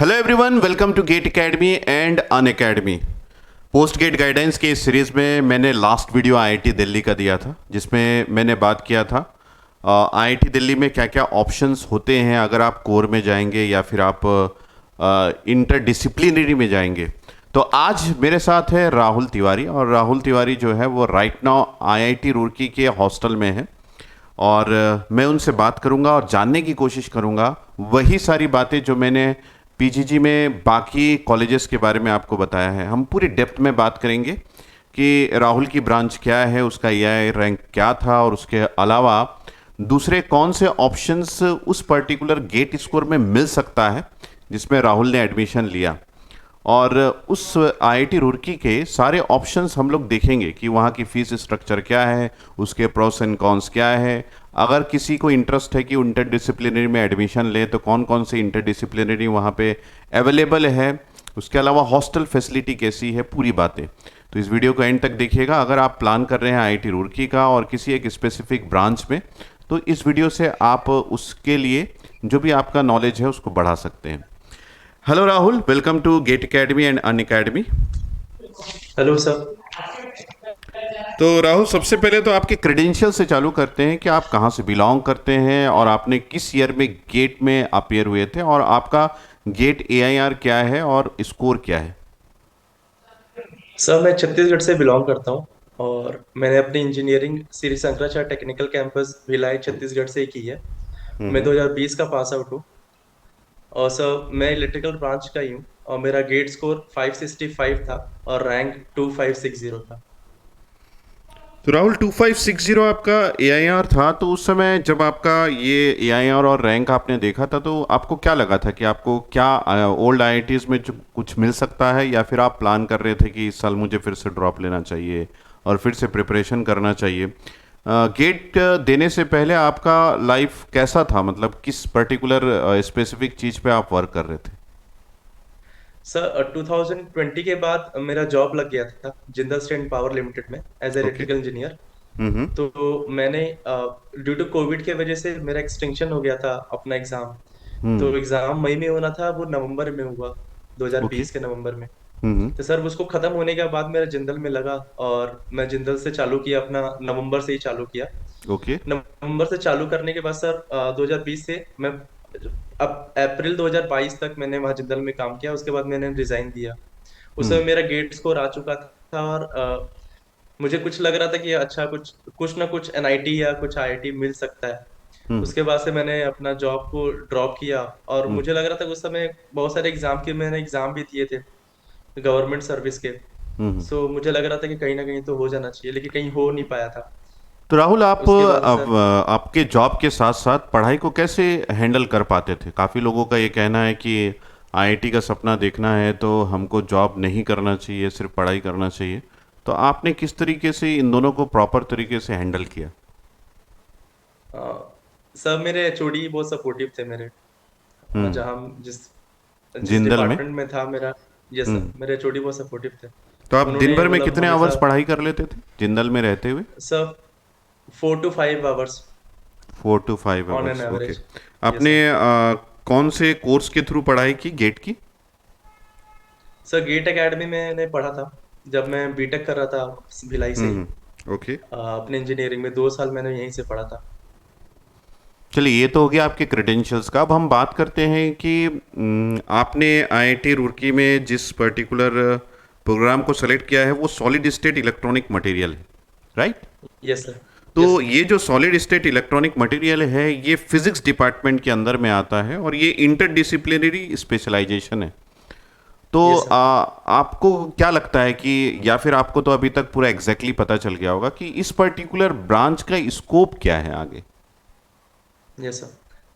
Hello everyone, welcome to GATE academy and Unacademy. Post GATE guidance के इस series में मैंने last video IIT Delhi का दिया था, जिसमें मैंने बात किया था आईआईटी दिल्ली में क्या क्या ऑप्शंस होते हैं अगर आप कोर में जाएंगे या फिर आप इंटरडिसिप्लिनरी में जाएंगे। तो आज मेरे साथ है राहुल तिवारी, और राहुल तिवारी जो है वो राइट नाउ आईआईटी रुड़की के हॉस्टल में है, और मैं उनसे बात करूंगा और जानने की कोशिश करूंगा वही सारी बातें जो मैंने पीजीजी में बाकी कॉलेजेस के बारे में आपको बताया है। हम पूरी डेप्थ में बात करेंगे कि राहुल की ब्रांच क्या है, उसका एआई रैंक क्या था, और उसके अलावा दूसरे कौन से ऑप्शंस उस पर्टिकुलर गेट स्कोर में मिल सकता है जिसमें राहुल ने एडमिशन लिया, और उस आईआईटी रुड़की के सारे ऑप्शंस हम लोग देखेंगे कि वहाँ की फ़ीस स्ट्रक्चर क्या है, उसके प्रोस एंड कॉन्स क्या है। अगर किसी को इंटरेस्ट है कि इंटरडिसिप्लिनरी में एडमिशन ले तो कौन कौन से इंटरडिसिप्लिनरी वहाँ पे अवेलेबल है, उसके अलावा हॉस्टल फैसिलिटी कैसी है, पूरी बातें। तो इस वीडियो को एंड तक देखिएगा। अगर आप प्लान कर रहे हैं आईआईटी रुड़की का और किसी एक स्पेसिफिक ब्रांच में, तो इस वीडियो से आप उसके लिए जो भी आपका नॉलेज है उसको बढ़ा सकते हैं। Hello Rahul, welcome to GATE academy and Unacademy. Hello sir. तो राहुल, सबसे पहले तो आपके क्रेडेंशियल से चालू करते हैं कि आप कहाँ से बिलोंग करते हैं और आपने किस ईयर में गेट में अपियर हुए थे, और आपका गेट एआईआर क्या है और स्कोर क्या है। सर मैं छत्तीसगढ़ से बिलोंग करता हूँ और मैंने अपनी engineering Shri Shankaracharya technical campus Bhilai Chhattisgarh से ही की है। मैं 2020 का पास आउट हूँ और सर मैं इलेक्ट्रिकल ब्रांच का ही हूँ और मेरा गेट स्कोर 565 था और रैंक 2560 था। तो राहुल, 2560 आपका एआईआर था, तो उस समय जब आपका ये एआईआर और रैंक आपने देखा था तो आपको क्या लगा था कि आपको क्या ओल्ड आईआईटीज में जो कुछ मिल सकता है, या फिर आप प्लान कर रहे थे कि इस साल मुझे फिर से ड्रॉप लेना चाहिए और फिर से प्रिपरेशन करना चाहिए। गेट देने से पहले आपका लाइफ कैसा था, मतलब किस पर्टिकुलर स्पेसिफिक चीज़ पे आप वर्क कर रहे थे। सर 2020 के बाद मेरा जॉब लग गया था जिंदल स्टेट पावर लिमिटेड में as okay. Electrical engineer. Hmm. तो मैंने ड्यू टू कोविड के वजह से मेरा एक्सटेंशन हो गया था अपना एग्जाम। हम्म। तो एग्जाम मई में होना था, वो नवंबर में हुआ, ओके। 2020 के नवंबर में। हम्म। तो सर उसको खत्म होने के बाद मेरा जिंदल में लगा और मैं जिंदल से चालू किया, अपना नवंबर से ही चालू किया। ओके। नवंबर से चालू करने के बाद सर 2020 से मैं अब अप्रैल 2022 तक मैंने वहाँ जिंदल में काम किया। उसके बाद मैंने रिजाइन दिया। उस समय हम्म। मेरा गेट स्कोर आ चुका था और मुझे कुछ लग रहा था कि अच्छा कुछ कुछ ना कुछ एनआईटी या कुछ आईआईटी मिल सकता है। हम्म। उसके बाद से मैंने अपना जॉब को ड्रॉप किया और हम्म। मुझे लग रहा था उस समय बहुत सारे एग्जाम के मैंने एग्जाम भी दिए थे गवर्नमेंट सर्विस के। हम्म। सो मुझे लग रहा था कि कहीं ना कहीं तो हो जाना चाहिए, लेकिन कहीं हो नहीं पाया था। तो राहुल, आप उसके बाद अब सर आपके जॉब के साथ साथ पढ़ाई को कैसे हैंडल कर पाते थे। काफ़ी लोगों का ये कहना है कि आईआईटी का सपना देखना है तो हमको जॉब नहीं करना चाहिए, सिर्फ पढ़ाई करना चाहिए। तो आपने किस तरीके से इन दोनों को प्रॉपर तरीके से हैंडल किया। सर मेरे एचओडी बहुत सपोर्टिव थे मेरे। हम्म। जहाँ जिस जिस जिंदल में। डिपार्टमेंट में था मेरा। यस सर, हम्म। मेरे एचओडी बहुत सपोर्टिव थे। तो आप दिन उन्होंने भर में मतलब कितने आवर्स हमेशा पढ़ाई कर लेते थे जिंदल में रहते हुए। सर 4 to 5 आवर्स ऑन एन4 to 5 hours, okay. Average. Yes आपने सर। कौन से कोर्स के थ्रू पढ़ाई की गेट की। सर गेट एकेडमी में मैंने पढ़ा था जब मैं बीटेक कर रहा था भिलाई से ही। ओके। अपने इंजीनियरिंग में 2 साल मैंने यहीं से पढ़ा था। चलिए, ये तो हो गया आपके क्रेडेंशियल्स का। अब हम बात करते हैं कि आपने आईआईटी रुड़की में जिस पर्टिकुलर प्रोग्राम को सेलेक्ट किया है वो सॉलिड स्टेट इलेक्ट्रॉनिक मटेरियल है, राइट। Yes sir. तो यस सर। ये जो सॉलिड स्टेट इलेक्ट्रॉनिक मटेरियल है ये फिजिक्स डिपार्टमेंट के अंदर में आता है, और ये इंटरडिसिप्लिनरी स्पेशलाइजेशन है। तो यस सर। आपको क्या लगता है कि, या फिर आपको तो अभी तक पूरा एग्जैक्टली पता चल गया होगा कि इस पर्टिकुलर ब्रांच का स्कोप क्या है आगे। Yes sir.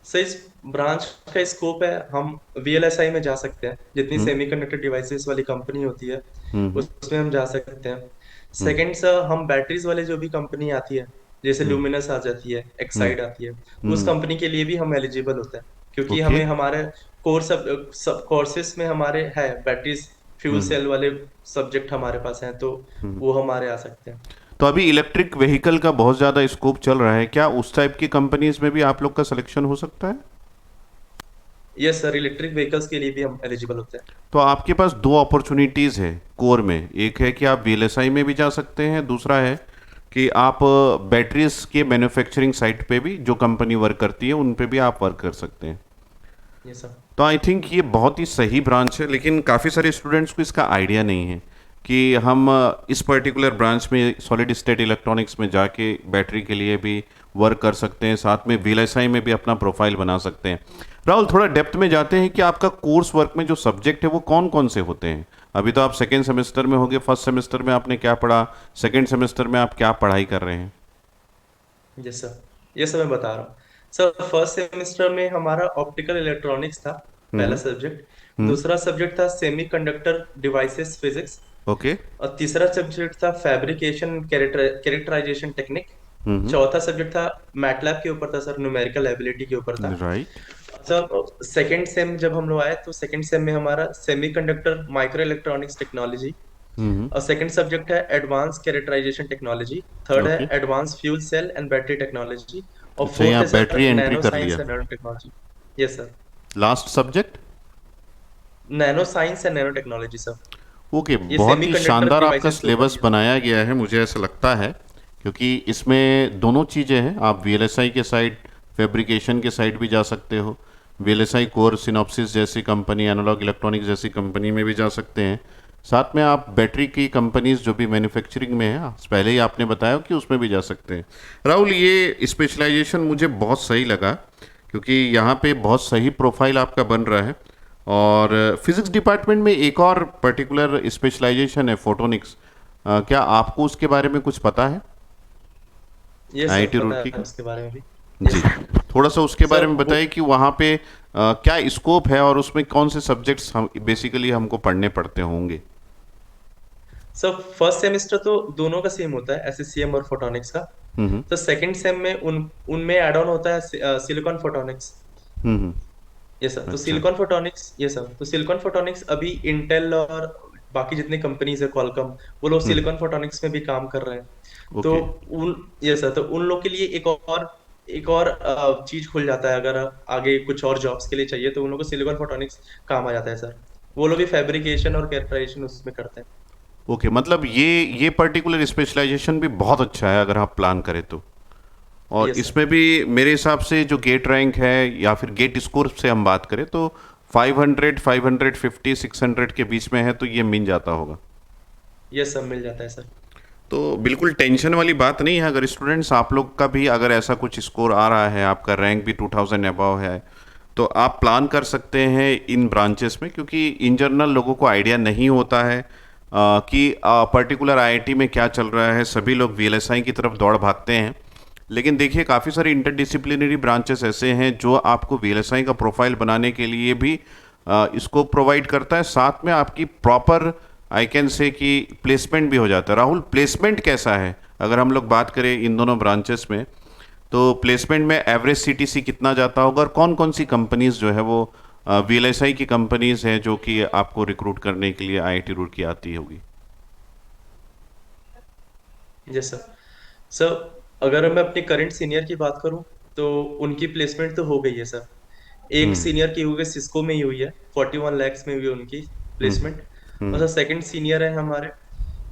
सर इस ब्रांच का स्कोप है, हम वीएलएसआई में जा सकते हैं, जितनी हम्म। सेमीकंडक्टर डिवाइसेस वाली कंपनी होती है हम्म। उसमें हम जा सकते हैं। हम्म। सेकंड सर, हम बैटरीज वाले जो भी कंपनी आती है, जैसे हम्म। ल्यूमिनस आ जाती है, हम्म। एक्साइड आती है, उस हम्म। कंपनी के लिए भी हम एलिजिबल होते हैं, क्योंकि ओके। हमें हमारे सब कोर्सेज में हमारे है बैटरीज फ्यूल हम्म। सेल वाले सब्जेक्ट हमारे पास हैं, तो हम्म। वो हमारे आ सकते हैं। तो अभी इलेक्ट्रिक व्हीकल का बहुत ज़्यादा स्कोप चल रहा है, क्या उस टाइप की कंपनीज में भी आप लोग का सिलेक्शन हो सकता है। यस सर, इलेक्ट्रिक व्हीकल्स के लिए भी हम एलिजिबल होते हैं। तो आपके पास दो अपॉर्चुनिटीज़ है कोर में, एक है कि आप वीएलएसआई में भी जा सकते हैं, दूसरा है कि आप बैटरीज के मैन्युफैक्चरिंग साइट पे भी जो कंपनी वर्क करती है उन पे भी आप वर्क कर सकते हैं। Yes sir. तो आई थिंक ये बहुत ही सही ब्रांच है, लेकिन काफ़ी सारे स्टूडेंट्स को इसका आइडिया नहीं है कि हम इस पर्टिकुलर ब्रांच में सॉलिड स्टेट इलेक्ट्रॉनिक्स में जाके बैटरी के लिए भी वर्क कर सकते हैं, साथ में वीएलएसआई में भी अपना प्रोफाइल बना सकते हैं। राहुल, थोड़ा डेप्थ में जाते हैं कि आपका कोर्स वर्क में जो सब्जेक्ट है वो कौन कौन से होते हैं। अभी तो आप सेकेंड सेमेस्टर में होगे, फर्स्ट सेमेस्टर में आपने क्या पढ़ा, सेकेंड सेमेस्टर में आप क्या पढ़ाई कर रहे हैं। यस सर, ये सब मैं बता रहा हूँ। सर फर्स्ट सेमेस्टर में हमारा ऑप्टिकल इलेक्ट्रॉनिक्स था, पहला हम्म। सब्जेक्ट। हम्म। दूसरा सब्जेक्ट था सेमीकंडक्टर डिवाइसेस फिजिक्स। ओके। और तीसरा सब्जेक्ट था फैब्रिकेशन कैरेक्टराइजेशन टेक्निक। हम्म। चौथा सब्जेक्ट था मैटलैब के ऊपर था सर, न्यूमेरिकल एबिलिटी के ऊपर था। राइट। सर सेकेंड सेम जब हम लोग आए तो सेकेंड सेम में हमारा semiconductor micro electronics technology. Hmm. और सेकंड सब्जेक्ट है एडवांस कैरेक्टराइजेशन टेक्नोलॉजी। थर्ड है okay. Advance fuel cell and battery technology. और अच्छा, फोर्थ यहाँ है बैटरी सर एंट्री नैनो कर साइंस लिया। And nano technology. Yes sir, last subject. Nano science and nano technology sir. Okay, ये बहुत ही semiconductor शानदार आपका डिवाइसेस के ऊपर सिलेबस भी है। बनाया गया है, मुझे ऐसा लगता है, क्योंकि इसमें दोनों चीज़ें हैं। आप वीएलएसआई के साइड, फैब्रिकेशन के साइड भी जा सकते हो, वीएलएसआई कोर सिनॉप्सिस जैसी कंपनी, एनालॉग इलेक्ट्रॉनिक्स जैसी कंपनी में भी जा सकते हैं, साथ में आप बैटरी की कंपनीज जो भी मैन्युफैक्चरिंग में है, पहले ही आपने बताया कि उसमें भी जा सकते हैं। राहुल, ये स्पेशलाइजेशन मुझे बहुत सही लगा, क्योंकि यहाँ पे बहुत सही प्रोफाइल आपका बन रहा है। और फिजिक्स डिपार्टमेंट में एक और पर्टिकुलर स्पेशलाइजेशन है, फोटोनिक्स। क्या आपको उसके बारे में कुछ पता है, ये सर आईआईटी पता रुड़की है का। उसके बारे में भी। जी, यस सर। थोड़ा सा उसके बारे सर में वो बताइए कि वहाँ पे क्या स्कोप है और उसमें कौन से सब्जेक्ट्स हम बेसिकली हमको पढ़ने पड़ते होंगे। सर फर्स्ट सेमेस्टर तो दोनों का सेम होता है, एससीएम और फोटोनिक्स का। हम्म। तो सेकंड सेम में उनमें ऐड ऑन होता है सिलिकॉन फोटोनिक्स। हम्म। ये सर, तो अच्छा। सिलिकॉन फोटोनिक्स, ये सर, तो सिलिकॉन फोटोनिक्स अभी इंटेल और बाकी जितनी कंपनीज है, क्वालकॉम, वो लोग हम्म। सिलिकॉन फोटोनिक्स में भी काम कर रहे हैं। तो ओके। उन ये सर, तो उन लोग के लिए एक और चीज खुल जाता है, अगर आगे कुछ और जॉब्स के लिए चाहिए तो उन लोग को सिलिकॉन फोटोनिक्स काम आ जाता है सर। वो लोग भी फैब्रिकेशन और कैरेक्टराइजेशन उसमें करते हैं। ओके, मतलब ये पर्टिकुलर स्पेशलाइजेशन भी बहुत अच्छा है अगर आप प्लान करें तो। और ये सर। इसमें भी मेरे हिसाब से जो गेट रैंक है या फिर गेट स्कोर से हम बात करें तो 500, 550, 600 के बीच में है, तो ये मिल जाता होगा। ये सब मिल जाता है सर। तो बिल्कुल टेंशन वाली बात नहीं है। अगर स्टूडेंट्स आप लोग का भी अगर ऐसा कुछ स्कोर आ रहा है, आपका रैंक भी 2000 अबव है, तो आप प्लान कर सकते हैं इन ब्रांचेस में, क्योंकि इन जनरल लोगों को आइडिया नहीं होता है कि पर्टिकुलर आईआईटी में क्या चल रहा है। सभी लोग वीएलएसआई की तरफ दौड़ भागते हैं, लेकिन देखिए काफ़ी सारे इंटरडिसिप्लिनरी ब्रांचेस ऐसे हैं जो आपको वीएलएसआई का प्रोफाइल बनाने के लिए भी इसको प्रोवाइड करता है, साथ में आपकी प्रॉपर आई कैन से कि प्लेसमेंट भी हो जाता है। राहुल, प्लेसमेंट कैसा है अगर हम लोग बात करें इन दोनों ब्रांचेस में, तो प्लेसमेंट में एवरेज सीटीसी कितना जाता होगा और कौन कौन सी कंपनीज जो है वो वीएलएसआई की कंपनीज हैं जो कि आपको रिक्रूट करने के लिए आईआईटी रुड़की आती होगी। Yes sir. सर अगर मैं अपने करंट सीनियर की बात करूं तो उनकी प्लेसमेंट तो हो गई है सर। एक हम्म। सीनियर की हुई है, सिस्को में ही हुई है, 41 lakhs में हुई है उनकी हम्म। प्लेसमेंट। और हम्म। सर सेकंड सीनियर है हमारे,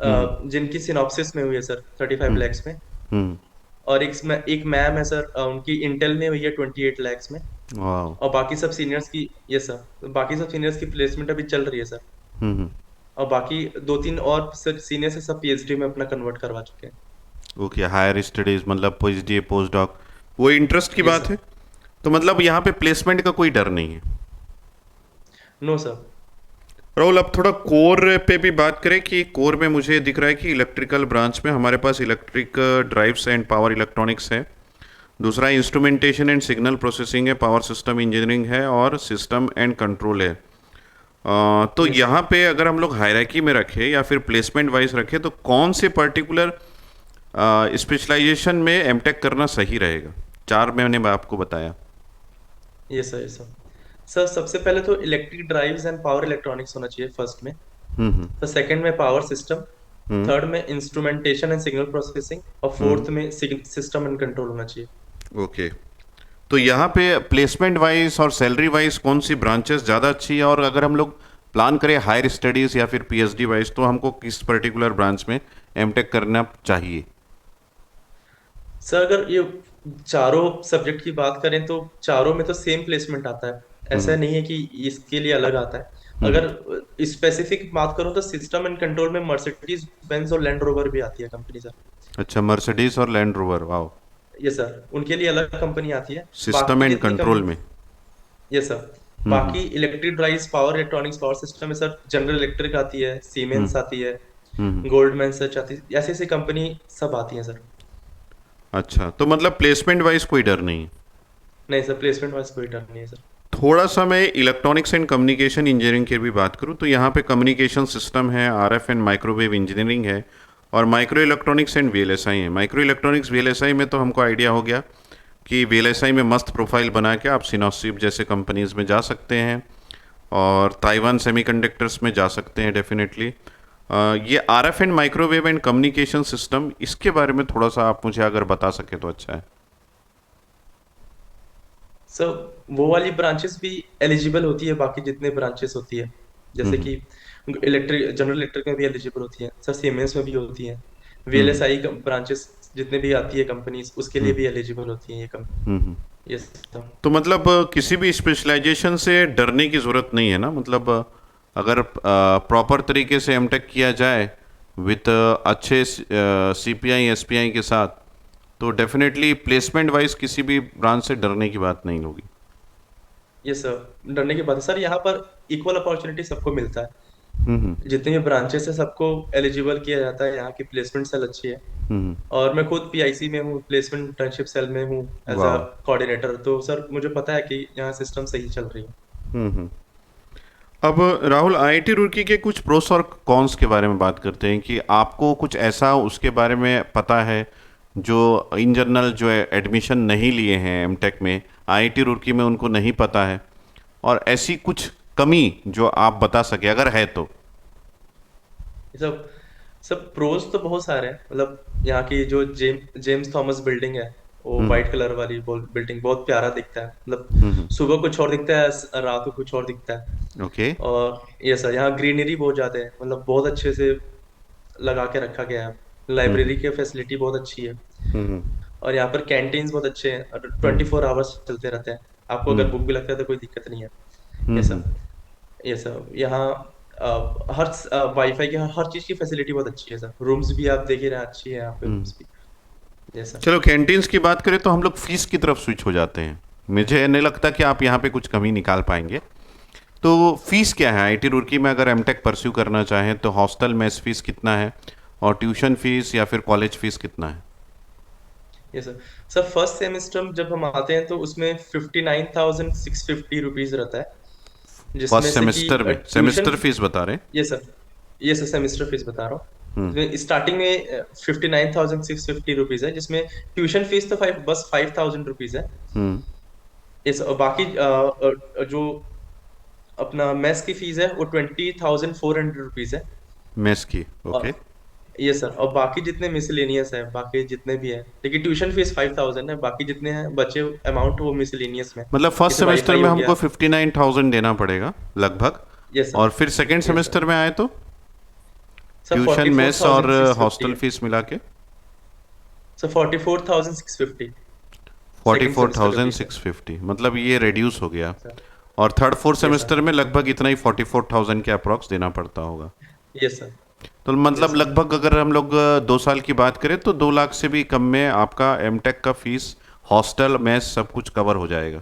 हम्म। जिनकी सिनॉप्सिस में हुई है सर, 35 lakhs में। हम्म। और एक मैम है सर, उनकी इंटेल में हुई है 28 lakhs में। वाह। और बाकी सब सीनियर्स की, ये सर, बाकी सब सीनियर्स की प्लेसमेंट अभी चल रही है सर। हम्म। और बाकी दो तीन और सीनियर से सब पीएचडी में अपना कन्वर्ट करवा चुके हैं। ओके, हायर स्टडीज मतलब पीएचडी, पोस्ट डॉक, वो इंटरेस्ट की ये बात सर। है। तो मतलब यहाँ पे प्लेसमेंट का कोई डर नहीं है। No sir. राहुल, अब थोड़ा कोर पे भी बात करें कि कोर में मुझे दिख रहा है कि इलेक्ट्रिकल ब्रांच में हमारे पास electric drives and power electronics है, दूसरा इंस्ट्रूमेंटेशन एंड सिग्नल प्रोसेसिंग है, पावर सिस्टम इंजीनियरिंग है, और सिस्टम एंड कंट्रोल है। तो ये सर। यहाँ पे अगर हम लोग हायरार्की में रखें या फिर प्लेसमेंट वाइज रखें तो कौन से पर्टिकुलर स्पेशलाइजेशन में एमटेक करना सही रहेगा। चार मैंने आपको बताया। ये सर। ये सर। सर सबसे पहले तो electric drives and power electronics होना चाहिए फर्स्ट में। हम्म। तो सेकंड में पावर सिस्टम। हम्म। थर्ड में इंस्ट्रूमेंटेशन एंड सिग्नल प्रोसेसिंग। और हम्म। फोर्थ में सिस्टम एंड कंट्रोल होना चाहिए। ओके, तो यहाँ पे प्लेसमेंट वाइज और सैलरी वाइज कौन सी ब्रांचेस ज़्यादा अच्छी है, और अगर हम लोग प्लान करें हायर स्टडीज़ या फिर पीएचडी वाइज, तो हमको किस पर्टिकुलर ब्रांच में एमटेक करना चाहिए? सर अगर ये चारों सब्जेक्ट की बात करें तो चारों में तो सेम प्लेसमेंट आता है, ऐसा हम्म। नहीं है कि इसके लिए अलग आता है। हम्म। अगर स्पेसिफिक बात करूं तो सिस्टम एंड कंट्रोल में मर्सिडीज बेंज और लैंड रोवर भी आती है कंपनी सर। अच्छा, मर्सिडीज और लैंड रोवर, वाओ। ये सर उनके लिए अलग कंपनी आती है। सिस्टम बाकी एंड जितनी कंट्रोल कम में। ये सर हम्म। बाकी electric drives power electronics power system में सर जनरल इलेक्ट्रिक आती है, हम्म। सीमेंस आती है, हम्म। गोल्डमैन सच आती है, ऐसी ऐसी कंपनी सब आती है सर। अच्छा, तो मतलब प्लेसमेंट वाइज कोई डर नहीं है। नहीं सर, प्लेसमेंट वाइज कोई डर नहीं है सर। थोड़ा सा मैं इलेक्ट्रॉनिक्स एंड कम्युनिकेशन इंजीनियरिंग की भी बात करूँ, तो यहाँ पे कम्युनिकेशन सिस्टम है, आरएफ एंड माइक्रोवेव इंजीनियरिंग है, और माइक्रो इलेक्ट्रॉनिक्स एंड वीएलएसआई है। माइक्रो इलेक्ट्रॉनिक्स वीएलएसआई में तो हमको आइडिया हो गया कि वीएलएसआई में मस्त प्रोफाइल बना के आप सिनोसिप जैसे कंपनीज में जा सकते हैं, और ताइवान सेमीकंडक्टर्स में जा सकते हैं डेफिनेटली। ये RF and microwave and communication system, इसके बारे में थोड़ा सा आप मुझे अगर बता सके तो अच्छा है। सर वो वाली ब्रांचेस भी एलिजिबल होती है बाकी जितने ब्रांचेस होती है, जैसे हम्म। कि इलेक्ट्रिक जनरल इलेक्ट्रिक में भी एलिजिबल होती है सर, सीमेंस में भी होती है, हम्म। वीएलएसआई ब्रांचेस जितने भी आती है कंपनीज उसके लिए हम्म। भी एलिजिबल होती है ये हम्म। कंपनी। ये सिस्टम। तो मतलब किसी भी स्पेशलाइजेशन से डरने की ज़रूरत नहीं है ना, मतलब अगर प्रॉपर तरीके से एमटेक किया जाए विथ अच्छे सीपीआई एसपीआई के साथ, तो डेफिनेटली प्लेसमेंट वाइज किसी भी ब्रांच से डरने की बात नहीं होगी। ये सर डरने की बात है सर, यहाँ पर इक्वल अपॉर्चुनिटी सबको मिलता है। हम्म। जितने भी ब्रांचेस है सबको एलिजिबल किया जाता है, यहाँ की प्लेसमेंट सेल अच्छी है। हम्म। और मैं खुद पीआईसी में हूँ, प्लेसमेंट इंटर्नशिप सेल में हूँ एज अ वाह। कोऑर्डिनेटर, तो सर मुझे पता है कि यहाँ सिस्टम सही चल रही है। हम्म। अब राहुल, आईआईटी रुड़की के कुछ प्रोस और कॉन्स के बारे में बात करते हैं कि आपको कुछ ऐसा उसके बारे में पता है जो इन जनरल जो एडमिशन नहीं लिए हैं एमटेक में, आईआईटी रुड़की में उनको नहीं पता है, और ऐसी कुछ कमी जो आप बता सके अगर है तो। ये सब सब प्रोज तो बहुत सारे हैं, मतलब यहाँ की जो जेम्स थॉमस बिल्डिंग है, वो हम्म। वाइट कलर वाली बिल्डिंग बहुत प्यारा दिखता है, मतलब हम्म। सुबह कुछ और दिखता है, रात को कुछ और दिखता है। ओके। और ये सर यहाँ ग्रीनरी बहुत ज्यादा है, मतलब बहुत अच्छे से लगा के रखा गया है। हम्म। लाइब्रेरी की फैसिलिटी बहुत अच्छी है। हम्म। और यहाँ पर कैंटीन्स बहुत अच्छे हैं और हम्म। 24 आवर्स चलते रहते हैं। आपको अगर हम्म। भूख भी लगता है तो कोई दिक्कत नहीं है। ये हम्म। सब ये सब यहाँ हर वाईफाई की हर चीज की फैसिलिटी बहुत अच्छी है सर, रूम्स भी आप देख ही रहे हैं, अच्छी है यहाँ पे हम्म। रूम्स भी। जैसा चलो, कैंटीन्स की बात करें तो हम लोग फीस की तरफ स्विच हो जाते हैं। मुझे नहीं लगता कि आप यहाँ पे कुछ कमी निकाल पाएंगे। तो फीस क्या है आईआईटी रुड़की में, अगर एमटेक परस्यू करना चाहें तो हॉस्टल मेस फीस कितना है, और ट्यूशन फीस या फिर कॉलेज फीस कितना है? ये सर सर फर्स्ट सेमेस्टर जब हम आते हैं तो उसमें 59,650 रुपीज रहता है, फर्स्ट जिसमें से कि सेमेस्टर में ट्यूशन। सेमेस्टर फीस बता रहे हैं? ये सर ये सर सेमेस्टर फीस बता रहा हूँ। हम्म। इसमें स्टार्टिंग में 59,650 रुपीज है, जिसमें ट्यूशन फीस तो बस 5,000 रुपीज है। हम्म। इस बाकी जो अपना मेस की फीस है वो 20,400 रुपीज है। मेस की, और ओके। ये सर और बाकी जितने मिसलेनियस है, बाकी जितने भी है, देखिए ट्यूशन फीस 5,000 है, बाकी जितने हैं बचे अमाउंट वो मिसलेनियस में, मतलब फर्स्ट जैसे सेमेस्टर वाईफाई में हो हमको गया। 59,000 देना पड़ेगा लगभग, ये और सर फिर सेकेंड ये सर सेमेस्टर में आए तो sir tuition forty four mess और थाउजेंड सिक्स फिफ्टी हॉस्टल है फीस मिला के sir 44,650 forty second four semester का थाउजेंड फीस है सिक्स फिफ्टी मतलब ये रिड्यूस हो गया। सर। और थर्ड फोर्थ ये सर सेमेस्टर में लगभग इतना ही 44,000 के अप्रॉक्स देना पड़ता होगा। ये सर तो ये मतलब सर लगभग अगर हम लोग 2 साल की बात करें तो 2 लाख से भी कम में आपका एमटेक का फीस, हॉस्टल मेस सब कुछ कवर हो जाएगा।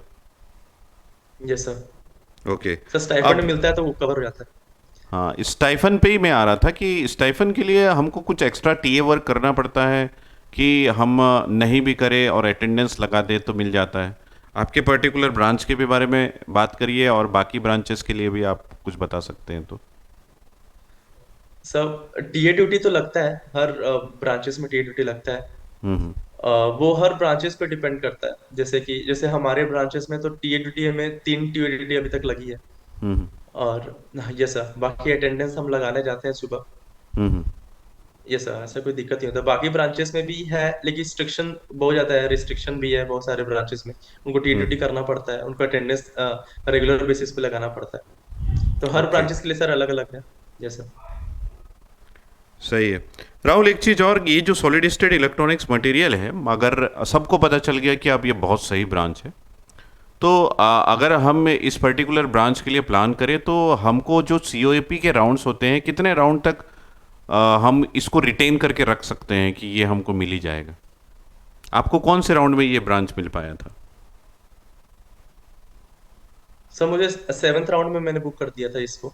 ये सर ओके। सर स्टाइपेंड अब मिलता है तो वो कवर हो जाता हाँ, स्टाइफन पे ही मैं आ रहा था कि स्टाइफन के लिए हमको कुछ एक्स्ट्रा टीए वर्क करना पड़ता है कि हम नहीं भी करें और अटेंडेंस लगा दे तो मिल जाता है? आपके पर्टिकुलर ब्रांच के भी बारे में बात करिए, और बाकी ब्रांचेस के लिए भी आप कुछ बता सकते हैं तो। है। सब टीए ड्यूटी तो लगता है, हर ब्रांचेस में टीए ड्यूटी लगता है। हम्म। अ, वो हर ब्रांचेस पे डिपेंड करता है, जैसे हमारे ब्रांचेस में तो टीए ड्यूटी हमें 3 टीए ड्यूटी अभी तक लगी है। हम्म। और ये सर बाकी अटेंडेंस हम लगाने जाते हैं सुबह। हम्म। ये सर ऐसा कोई दिक्कत नहीं होता। बाकी ब्रांचेस में भी है लेकिन रिस्ट्रिक्शन बहुत ज़्यादा है, रिस्ट्रिक्शन भी है बहुत सारे ब्रांचेस में। उनको टीडीटी करना पड़ता है, उनका अटेंडेंस रेगुलर बेसिस पे लगाना पड़ता है। तो हर ओके, ब्रांचेस के लिए सर अलग अलग है। जैसा सही है। राहुल, एक चीज़ और, ये जो सॉलिड स्टेट इलेक्ट्रॉनिक्स मटेरियल है, अगर सबको पता चल गया कि अब ये बहुत सही ब्रांच है, तो अगर हम इस पर्टिकुलर ब्रांच के लिए प्लान करें तो हमको जो सीओएपी के राउंड्स होते हैं, कितने राउंड तक हम इसको रिटेन करके रख सकते हैं कि ये हमको मिल ही जाएगा? आपको कौन से राउंड में ये ब्रांच मिल पाया था? सर मुझे 7th राउंड में मैंने बुक कर दिया था इसको।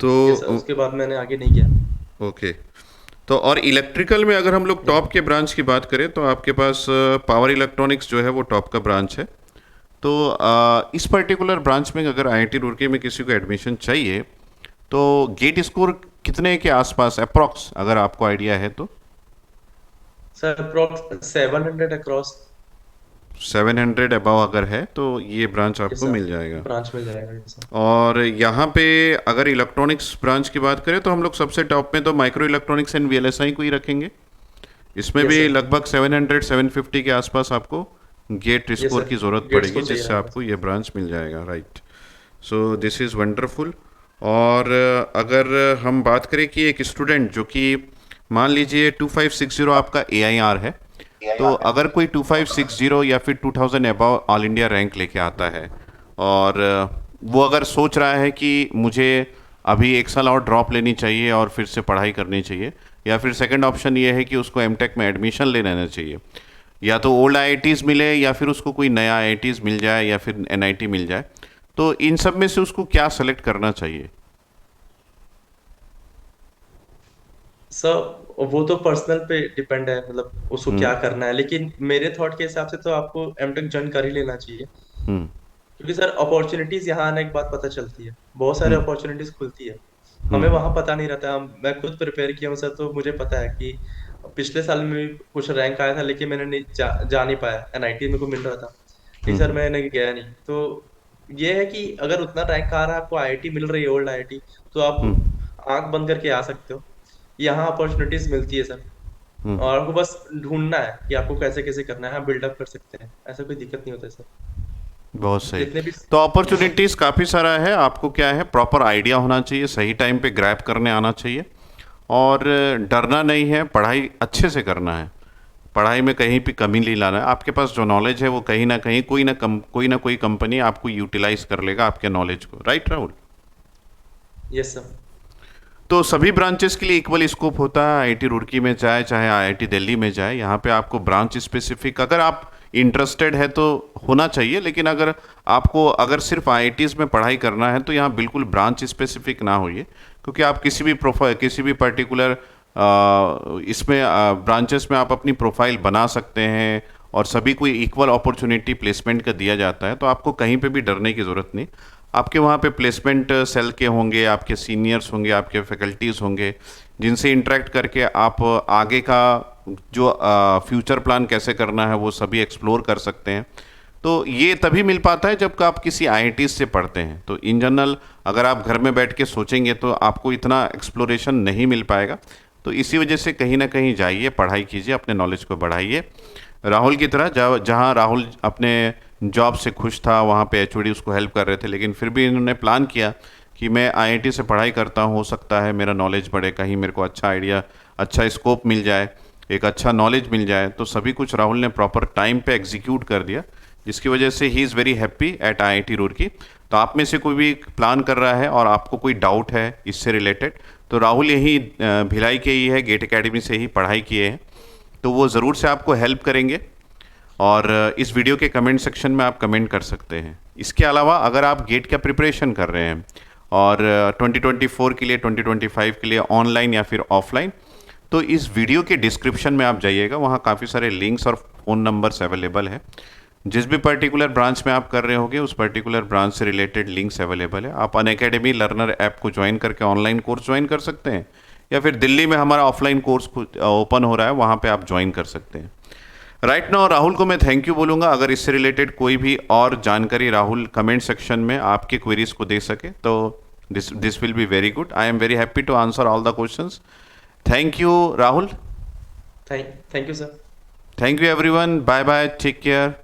तो ये सर उसके बाद मैंने आगे नहीं किया। ओके। तो और इलेक्ट्रिकल में अगर हम लोग ये टॉप के ब्रांच की बात करें तो आपके पास पावर इलेक्ट्रॉनिक्स जो है वो टॉप का ब्रांच है। तो इस पर्टिकुलर ब्रांच में अगर आईआईटी रुड़की में किसी को एडमिशन चाहिए तो गेट स्कोर कितने के आसपास अप्रॉक्स, अगर आपको आइडिया है तो? Sir approx 700 across. 700 अबव अगर है तो ये ब्रांच ये आपको सर मिल जाएगा। ब्रांच मिल जाएगा ये सर। और यहाँ पे अगर इलेक्ट्रॉनिक्स ब्रांच की बात करें तो हम लोग सबसे टॉप में तो माइक्रो इलेक्ट्रॉनिक्स एंड वीएलएसआई को ही रखेंगे। इसमें ये भी सर। लगभग 700 750 के आसपास आपको गेट ये स्कोर सर की ज़रूरत गेट्स पड़ेगी, को चाहिए जिससे रहेगा आपको सर। ये ब्रांच मिल जाएगा, right? So this is wonderful. और अगर हम बात करें कि एक स्टूडेंट जो कि मान लीजिए 2560 आपका एआईआर है, तो अगर कोई 2560 या फिर 2000 अबव ऑल इंडिया रैंक लेके आता है और वो अगर सोच रहा है कि मुझे अभी एक साल और ड्रॉप लेनी चाहिए और फिर से पढ़ाई करनी चाहिए, या फिर सेकंड ऑप्शन ये है कि उसको एमटेक में एडमिशन ले लेना चाहिए, या तो ओल्ड आईआईटीज़ मिले या फिर उसको कोई नया आईआईटीज़ मिल जाए या फिर एनआईटी मिल जाए, तो इन सब में से उसको क्या सेलेक्ट करना चाहिए? सर वो तो पर्सनल पे डिपेंड है, मतलब उसको क्या करना है, लेकिन मेरे थॉट के हिसाब से तो आपको एमटेक ज्वाइन कर ही लेना चाहिए। क्योंकि सर अपॉर्चुनिटीज यहाँ आने के बाद पता चलती है, बहुत सारे अपॉर्चुनिटीज खुलती है। हमें वहां पता नहीं रहता। मैं खुद प्रिपेयर किया हूँ सर, तो मुझे पता है कि पिछले साल में भी कुछ रैंक आया था लेकिन मैंने नहीं जा नहीं पाया। एनआईटी मेरे को मिल रहा था लेकिन सर मैंने गया नहीं। तो ये है कि अगर उतना रैंक आ रहा है, आपको आईआईटी मिल रही है ओल्ड आईआईटी, तो आप आंख बंद करके आ सकते हो। यहाँ अपॉर्चुनिटीज मिलती है सर। और आपको बस ढूंढना है कि आपको कैसे कैसे करना है, आप बिल्डअप कर सकते हैं, ऐसा कोई दिक्कत नहीं होता है सर। बहुत सही। जितने भी। तो जी सर। अपॉर्चुनिटीज़ काफ़ी सारा है, आपको क्या है, प्रॉपर आइडिया होना चाहिए, सही टाइम पे ग्रैब करने आना चाहिए, और डरना नहीं है, पढ़ाई अच्छे से करना है, पढ़ाई में कहीं भी कमी नहीं लाना है। आपके पास जो नॉलेज है वो कहीं ना कहीं कोई ना कोई कंपनी आपको यूटिलाइज कर लेगा आपके नॉलेज को, राइट राहुल? Yes sir. तो सभी ब्रांचेस के लिए इक्वल स्कोप होता है, आईआईटी रुड़की में जाए चाहे आईआईटी दिल्ली में जाए, यहाँ पे आपको ब्रांच स्पेसिफिक अगर आप इंटरेस्टेड है तो होना चाहिए, लेकिन अगर सिर्फ आईआईटीज़ में पढ़ाई करना है तो यहाँ बिल्कुल ब्रांच स्पेसिफिक ना होइए, क्योंकि आप किसी भी पर्टिकुलर इसमें ब्रांचेस में आप अपनी प्रोफाइल बना सकते हैं और सभी को इक्वल अपॉर्चुनिटी प्लेसमेंट का दिया जाता है, तो आपको कहीं पे भी डरने की ज़रूरत नहीं। आपके वहाँ पे प्लेसमेंट सेल के होंगे, आपके सीनियर्स होंगे, आपके फैकल्टीज़ होंगे, जिनसे इंटरेक्ट करके आप आगे का जो फ्यूचर प्लान कैसे करना है वो सभी एक्सप्लोर कर सकते हैं। तो ये तभी मिल पाता है जब आप किसी आईआईटी से पढ़ते हैं। तो इन जनरल अगर आप घर में बैठ के सोचेंगे तो आपको इतना एक्सप्लोरेशन नहीं मिल पाएगा। तो इसी वजह से कहीं ना कहीं जाइए, पढ़ाई कीजिए, अपने नॉलेज को बढ़ाइए। राहुल की तरह जहाँ राहुल अपने जॉब से खुश था, वहाँ पे एचओडी उसको हेल्प कर रहे थे, लेकिन फिर भी इन्होंने प्लान किया कि मैं आईआईटी से पढ़ाई करता हूँ, हो सकता है मेरा नॉलेज बढ़े, कहीं मेरे को अच्छा आइडिया, अच्छा स्कोप मिल जाए, एक अच्छा नॉलेज मिल जाए। तो सभी कुछ राहुल ने प्रॉपर टाइम पे एग्जीक्यूट कर दिया, जिसकी वजह से he is very happy at IIT Roorkee. तो आप में से कोई भी प्लान कर रहा है और आपको कोई डाउट है इससे रिलेटेड, तो राहुल यही भिलाई के ही है, गेट एकेडमी से ही पढ़ाई किए हैं, तो वो ज़रूर से आपको हेल्प करेंगे। और इस वीडियो के कमेंट सेक्शन में आप कमेंट कर सकते हैं। इसके अलावा अगर आप गेट का प्रिपरेशन कर रहे हैं और 2024 के लिए, 2025 के लिए ऑनलाइन या फिर ऑफलाइन, तो इस वीडियो के डिस्क्रिप्शन में आप जाइएगा, वहाँ काफ़ी सारे लिंक्स और फ़ोन नंबर्स अवेलेबल है। जिस भी पर्टिकुलर ब्रांच में आप कर रहे होंगे उस पर्टिकुलर ब्रांच से रिलेटेड लिंक्स अवेलेबल है। आप अनअकैडमी लर्नर ऐप को ज्वाइन करके ऑनलाइन कोर्स ज्वाइन कर सकते हैं, या फिर दिल्ली में हमारा ऑफलाइन कोर्स ओपन हो रहा है, वहाँ पे आप ज्वाइन कर सकते हैं। राइट नाउ राहुल को मैं थैंक यू बोलूँगा। अगर इससे रिलेटेड कोई भी और जानकारी राहुल कमेंट सेक्शन में आपके क्वेरीज को दे सके तो This will be very good. I am very happy to answer all the questions. Thank you, Rahul. Thank you, sir. Thank you, everyone. Bye bye. Take care.